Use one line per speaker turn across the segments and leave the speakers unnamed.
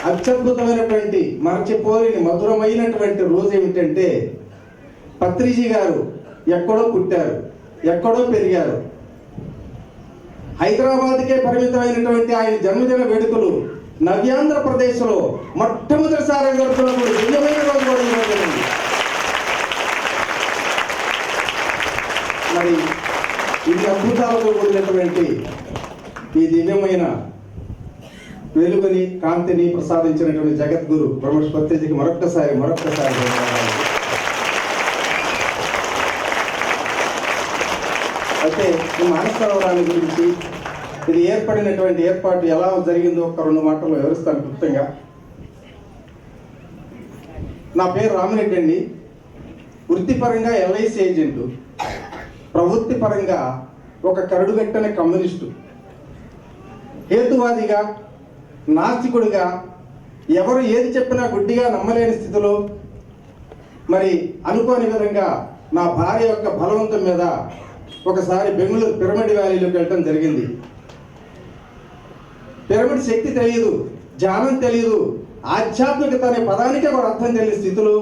అత్యద్భుతమైనటువంటి మరచిపోలేని మధురమైనటువంటి రోజు ఏమిటంటే, పత్రిజీ గారు ఎక్కడో పుట్టారు, ఎక్కడో పెరిగారు. హైదరాబాద్కే పరిమితమైనటువంటి ఆయన జన్మదిన వేడుకలు నవ్యాంధ్రప్రదేశ్లో మొట్టమొదటిసారి జరుగుతున్నప్పుడు దివ్యమైన రోజు కూడా ఈరోజు. మరి ఇన్ని అద్భుతాలతో కూడినటువంటి ఈ దివ్యమైన వెలుగుని కాంతిని ప్రసాదించినటువంటి జగద్గురు బ్రహ్మర్షి పత్రిజీకి మరొక్కసారి అయితే ఈ మానసరోవరాన్ని గురించి, ఇది ఏర్పడినటువంటి ఏర్పాటు ఎలా జరిగిందో ఒక 2 మాటలు వివరిస్తాను క్లుప్తంగా. నా పేరు రామిరెడ్డి అండి. వృత్తిపరంగా ఎల్ఐసి ఏజెంటు, ప్రవృత్తి పరంగా ఒక కరడుగట్టని కమ్యూనిస్టు, హేతువాదిగా, నాస్తికుడిగా, ఎవరు ఏది చెప్పినా గుడ్డిగా నమ్మలేని స్థితిలో, మరి అనుకోని విధంగా నా భార్య యొక్క బలవంతం మీద ఒకసారి బెంగళూరు పిరమిడ్ వ్యాలీలోకి వెళ్ళడం జరిగింది. పిరమిడ్ శక్తి తెలియదు, ధ్యానం తెలియదు, ఆధ్యాత్మికత అనే పదానికే ఒక అర్థం తెలియని స్థితిలో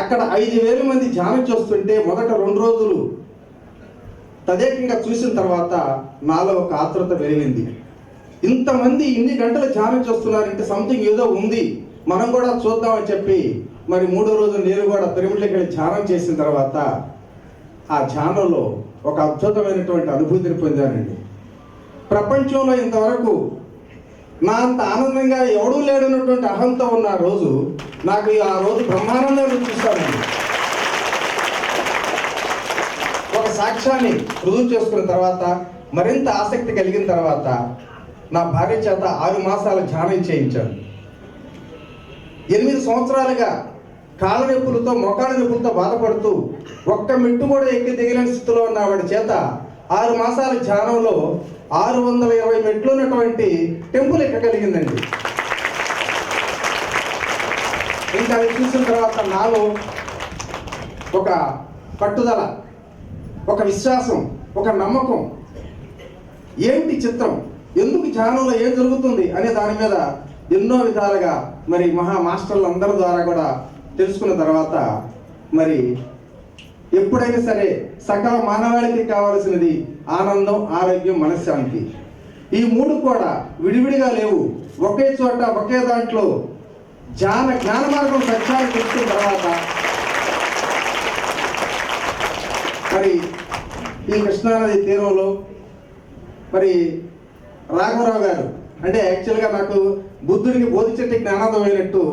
అక్కడ 5,000 మంది ధ్యానం చేస్తుంటే మొదట 2 రోజులు తదేకంగా చూసిన తర్వాత నాలో ఒక ఆతృత పెరిగింది. ఇంతమంది ఇన్ని గంటలు ధ్యానం చేస్తున్నారంటే సంథింగ్ ఏదో ఉంది, మనం కూడా చూద్దామని చెప్పి మరి 3వ రోజు నేను కూడా పిరమిడ్లోకి వెళ్ళి ధ్యానం చేసిన తర్వాత ఆ ధ్యానంలో ఒక అద్భుతమైనటువంటి అనుభూతిని పొందానండి. ప్రపంచంలో ఇంతవరకు నా అంత ఆనందంగా ఎవడూ లేడన్నటువంటి అహంతో ఉన్న రోజు నాకు ఆ రోజు బ్రహ్మానందాన్ని చూస్తానండి. ఒక సాక్ష్యాన్ని రుజువు చేసుకున్న తర్వాత, మరింత ఆసక్తి కలిగిన తర్వాత నా భార్య చేత 6 మాసాల ధ్యానం చేయించాను. 8 సంవత్సరాలుగా కాళ్ళ నొప్పులతో, మొకాళ్ళ నొప్పులతో బాధపడుతూ ఒక్క మెట్టు కూడా ఎక్కి దిగలేని స్థితిలో ఉన్న వాడి చేత 6 మాసాల ధ్యానంలో 620 మెట్లు ఉన్నటువంటి టెంపుల్ ఎక్కగలిగిందండి. ఇంకా అది చూసిన తర్వాత నాలో ఒక పట్టుదల, ఒక విశ్వాసం, ఒక నమ్మకం, ఏంటి చిత్రం, ఎందుకు ధ్యానంలో ఏం జరుగుతుంది అనే దాని మీద ఎన్నో విధాలుగా మరి మాస్టర్లు అందరి ద్వారా కూడా తెలుసుకున్న తర్వాత, మరి ఎప్పుడైనా సరే సకల మానవాళికి కావాల్సినది ఆనందం, ఆరోగ్యం, మనశ్శాంతి. ఈ 3 కూడా విడివిడిగా లేవు, ఒకే చోట ఒకే దాంట్లో జ్ఞాన మార్గం సత్యాన్ని తెలుసుకున్న తర్వాత మరి ఈ కృష్ణానది తీరంలో మరి రాఘవరావు గారు, అంటే యాక్చువల్గా నాకు బుద్ధుడికి బోధించే జ్ఞానోదయం అయినట్టు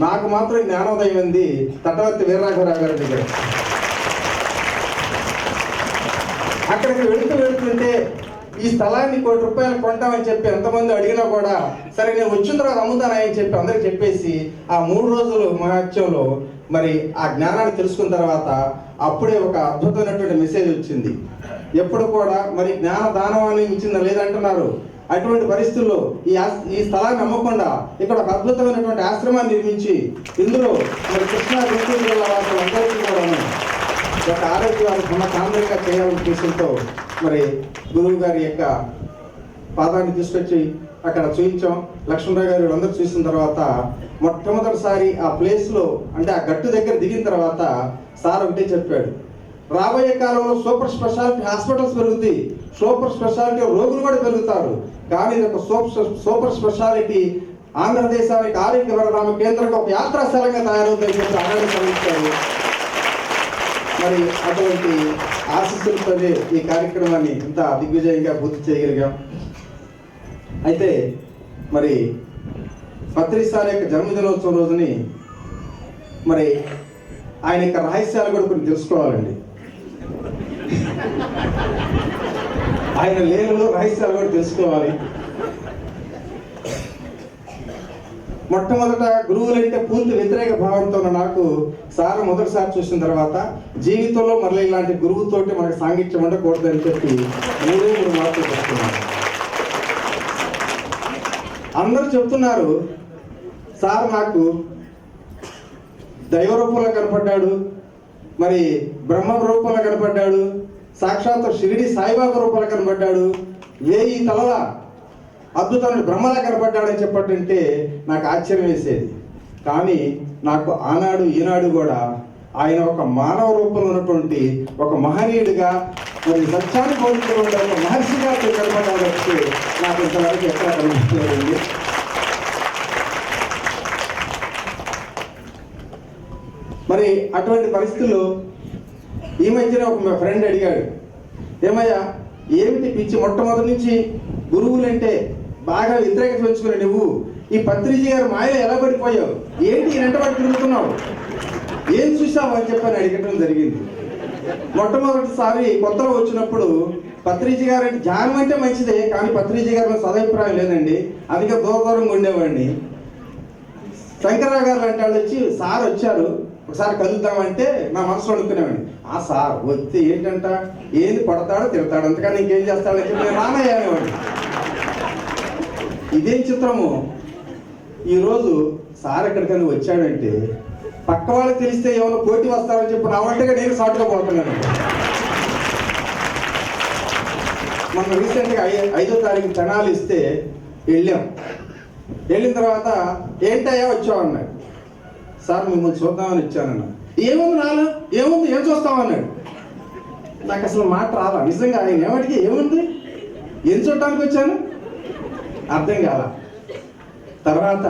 నాకు మాత్రం జ్ఞానోదయం ఉంది తటవర్తి వీరరాఘవరావు గారి దగ్గర. అక్కడికి వెళుతుంటే ఈ స్థలాన్ని ₹1,00,000 కొంటామని చెప్పి ఎంతమంది అడిగినా కూడా సరే నేను వచ్చిన తర్వాత అమ్ముతానని చెప్పి అందరికి చెప్పేసి ఆ 3 రోజులు మహత్యంలో మరి ఆ జ్ఞానాన్ని తెలుసుకున్న తర్వాత అప్పుడే ఒక అద్భుతమైనటువంటి మెసేజ్ వచ్చింది. ఎప్పుడు కూడా మరి జ్ఞాన దానవాన్ని ఇచ్చిందా లేదంటున్నారు. అటువంటి పరిస్థితుల్లో ఈ స్థలాన్ని అమ్మకుండా ఇక్కడ ఒక అద్భుతమైనటువంటి ఆశ్రమాన్ని నిర్మించి ఇందులో మరి కృష్ణా గుంటూరు జిల్లా వాసులందరికీ కూడా ఒక ఆరోగ్యాన్ని సమకాంతంగా చేయాలనే ఉద్దేశంతో మరి గురువు గారి యొక్క పాదాన్ని తీసుకొచ్చి అక్కడ చూపించాం. లక్ష్మణరావు గారు వీళ్ళందరూ చూసిన తర్వాత మొట్టమొదటిసారి ఆ ప్లేస్లో, అంటే ఆ గట్టు దగ్గర దిగిన తర్వాత సార్ ఒకటే చెప్పాడు, రాబోయే కాలంలో సూపర్ స్పెషాలిటీ హాస్పిటల్స్ పెరుగుతాయి, సూపర్ స్పెషాలిటీ రోగులు కూడా పెరుగుతారు, కానీ ఇది ఒక సూపర్ స్పెషాలిటీ ఆంధ్రదేశానికి ఆరోగ్య వరదామ కేంద్రంగా ఒక యాత్రాస్థలంగా తయారవుతుందని చెప్పి ఆనందించారు. మరి అటువంటి ఆశీస్సులతోనే ఈ కార్యక్రమాన్ని ఇంత దిగ్విజయంగా పూర్తి చేయగలిగాం. అయితే మరి పత్రి సార్ యొక్క జన్మదినోత్సవం రోజుని మరి ఆయన యొక్క రహస్యాలు కూడా కొన్ని తెలుసుకోవాలండి. ఆయన లీలలో రహస్యాలు కూడా తెలుసుకోవాలి. మొట్టమొదట గురువులంటే పూర్తి వ్యతిరేక భావంతో నాకు సార్ మొదటిసారి చూసిన తర్వాత జీవితంలో మళ్ళీ ఇలాంటి గురువుతోటి మనకు సాంగిత్యం ఉండకూడదని చెప్పి 3 మార్కులు చెప్తున్నాను. అందరూ చెప్తున్నారు సార్ నాకు దైవ రూపంలో కనపడ్డాడు, మరి బ్రహ్మ రూపంలో కనపడ్డాడు, సాక్షాత్ షిరిడి సాయిబాబా రూపంలో కనపడ్డాడు, 1000 తలల అద్భుతమైన బ్రహ్మలా కనపడ్డాడని చెప్పట్టుంటే నాకు ఆశ్చర్యం వేసేది. కానీ నాకు ఆనాడు ఈనాడు కూడా ఆయన ఒక మానవ రూపంలో ఉన్నటువంటి ఒక మహనీయుడిగా, మరి సత్యాన్ని బోధించకుండా ఒక మహర్షిగా కనపడడానికి నాకు ఇంతవరకు ఎక్కడ కనిపించలేదండి. మరి అటువంటి పరిస్థితుల్లో ఈ మధ్యన ఒక మా ఫ్రెండ్ అడిగాడు, ఏమయ్యా ఏమిటి పిచ్చి, మొట్టమొదటి నుంచి గురువులంటే బాగా వ్యతిరేకత పెంచుకుని నువ్వు ఈ పత్రిజీ గారు మాయలో ఎలా పడిపోయావు, ఏంటి వెంటబడి తిరుగుతున్నావు, ఏం చూసావు అని చెప్పని అడగటం జరిగింది. మొట్టమొదటిసారి కొత్తలో వచ్చినప్పుడు పత్రిజీ గారు అంటే ధ్యానం అంటే మంచిదే, కానీ పత్రిజీ గారిలో సదభిప్రాయం లేదండి, అందుకే దూరంగా ఉండేవాడిని. శంకర్రావు గారు అంటే వాళ్ళు వచ్చి సార్ వచ్చారు ఒకసారి కలుద్దామంటే నా మనసులో అనుకునేవాడిని, ఆ సార్ వస్తే ఏంటంట ఏంది కొడతాడో తిడతాడు, అంతకని ఇంకేం చేస్తాడని చెప్పి నేను రానయ్య అనేవాడిని. ఇదేం చిత్రము, ఈరోజు సార్ ఎక్కడికైనా వచ్చాడంటే పక్క వాళ్ళకి తెలిస్తే ఏమైనా పోటీ వస్తారని చెప్పి నా వంటగా నేను షార్ట్గా పోతున్నాను. మనం రీసెంట్గా 5వ తారీఖు తెనాలి ఇస్తే వెళ్ళాం. వెళ్ళిన తర్వాత ఏంటయ్యా వచ్చావన్నాడు. సార్ మిమ్మల్ని చూద్దామని ఇచ్చానన్నా. ఏముంది నాలో, ఏముంది ఏం చూస్తామన్నాడు. నాకు అసలు మాట రాలా, నిజంగా ఆయన ఏమడికి ఏముంది ఏం చూడటానికి వచ్చాను అర్థం కాల. తర్వాత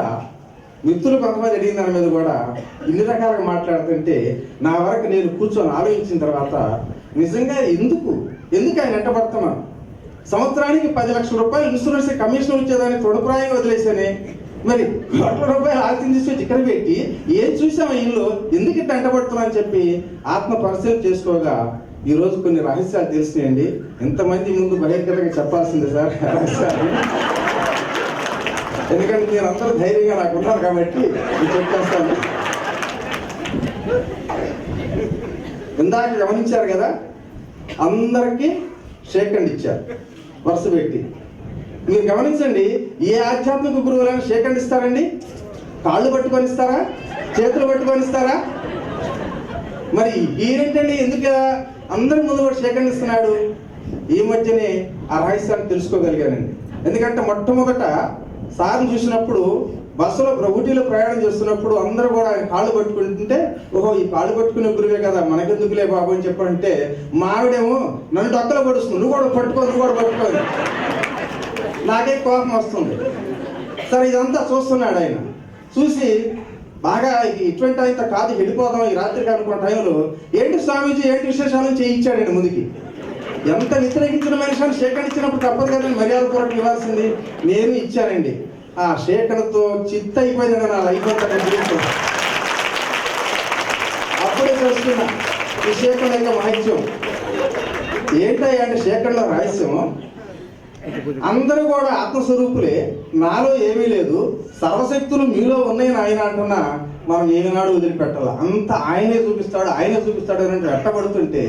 మిత్రులు కొంతమంది అడిగిన దాని మీద కూడా ఇన్ని రకాలుగా మాట్లాడుతుంటే నా వరకు నేను కూర్చొని ఆలోచించిన తర్వాత నిజంగా ఎందుకు ఆయన వెంటబడుతున్నాను. సంవత్సరానికి 10 లక్షల రూపాయలు ఇన్సూరెన్స్ కమిషన్ వచ్చేదాన్ని తొడప్రాయంగా వదిలేసానే, మరి కోట్ల రూపాయలు ఆస్తిని తీసుకొచ్చి ఇక్కడ పెట్టి ఏం చూసాము ఇల్లు, ఎందుకు ఇట్లా వెంటబడుతున్నా అని చెప్పి ఆత్మ పరిశీలన చేసుకోగా ఈరోజు కొన్ని రహస్యాలు తెలిసినాయండి. ఎంతమంది ముందు బహిర్గతంగా చెప్పాల్సిందే సార్ రహస్యాలు, ఎందుకంటే మీరు అందరూ ధైర్యంగా నాకు ఉన్నారు కాబట్టి చెప్పేస్తాను. ఇందాక గమనించారు కదా, అందరికీ షేక్ హ్యాండ్ ఇచ్చారు వరుస పెట్టి. మీరు గమనించండి, ఏ ఆధ్యాత్మిక గురువులైనా షేక్ హ్యాండ్ ఇస్తారండి? కాళ్ళు పట్టుకొని ఇస్తారా, చేతులు పట్టుకొని ఇస్తారా? మరి ఈయనేంటండి ఎందుకు అందరి ముందు కూడా షేక్ హ్యాండ్ ఇస్తున్నాడు? ఈ మధ్యనే ఆ రహస్యాన్ని తెలుసుకోగలిగానండి. ఎందుకంటే మొట్టమొదట సార్ని చూసినప్పుడు బస్సులో ఊటీలో ప్రయాణం చేస్తున్నప్పుడు అందరూ కూడా ఆయన కాళ్ళు పట్టుకుంటుంటే, ఓహో ఈ కాళ్ళు పట్టుకునే గురువే కదా మనకెందుకులే బాబు అని చెప్పంటే, మా ఆవిడేమో నన్ను డొక్కలో పడుస్తుంది, నువ్వు కూడా పట్టుకోని నాకే కోపం వస్తుంది. సరే ఇదంతా చూస్తున్నాడు ఆయన. చూసి బాగా ఇటువంటి అయితే కాదు వెళ్ళిపోదాం ఈ రాత్రికి అనుకున్న టైంలో, ఏంటి స్వామీజీ ఏంటి విశేషాలను చేయించాడండి ముందుకి. ఎంత వ్యతిరేకించిన మనిషిని షేకన్ ఇచ్చినప్పుడు తప్పదు కదండి మర్యాద పూర్వకం ఇవ్వాల్సింది. నేను ఇచ్చానండి. ఆ షేకన్తో చిత్త అయిపోయింది నా లైఫ్ అంతా. అప్పుడే చూస్తున్నా ఈ షేకన్ యొక్క మహత్యం ఏంటయ్యా అంటే, షేకన్లో రహస్యం అందరూ కూడా ఆత్మస్వరూపులే, నాలో ఏమీ లేదు, సర్వశక్తులు మీలో ఉన్నాయని ఆయన అంటున్నా మనం ఏనాడు వదిలిపెట్టాల. అంత ఆయనే చూపిస్తాడు అని వెట్టబడుతుంటే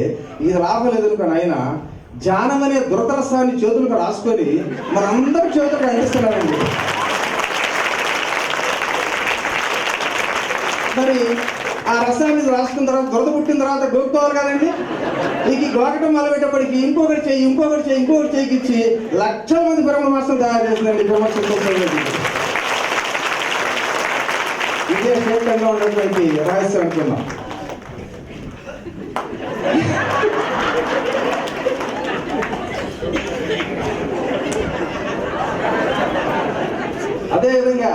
ఇది లాభం లేదనుకొని ఆయన ధ్యానం అనే దురదరసాన్ని చేతులకు రాసుకొని మనందరి చేతులకు అందిస్తున్నారండి. మరి ఆ రసాన్ని రాసుకున్న తర్వాత దురద పుట్టిన తర్వాత గోక్కోవాలి కదండి. ఈ గోకటం మొదలుపెట్టేప్పటికి ఇంకొకటి చేయికి ఇచ్చి లక్షల మంది బ్రహ్మ మాసం తయారు చేసిందండి. ఇదే క్షేత్రంగా ఉన్నటువంటి రహస్యం అనుకున్నాం. అదేవిధంగా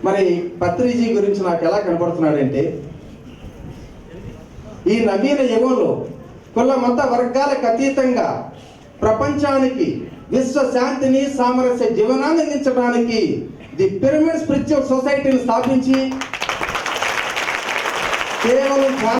మరి పత్రిజీ గురించి నాకు ఎలా కనపడుతున్నాడంటే, ఈ నవీన యుగంలో కుల మత వర్గాలకు అతీతంగా ప్రపంచానికి విశ్వ శాంతిని సామరస్య జీవనాన్ని అందించడానికి ది పిరమిడ్ స్పిరిచువల్ సొసైటీని స్థాపించి కేవలం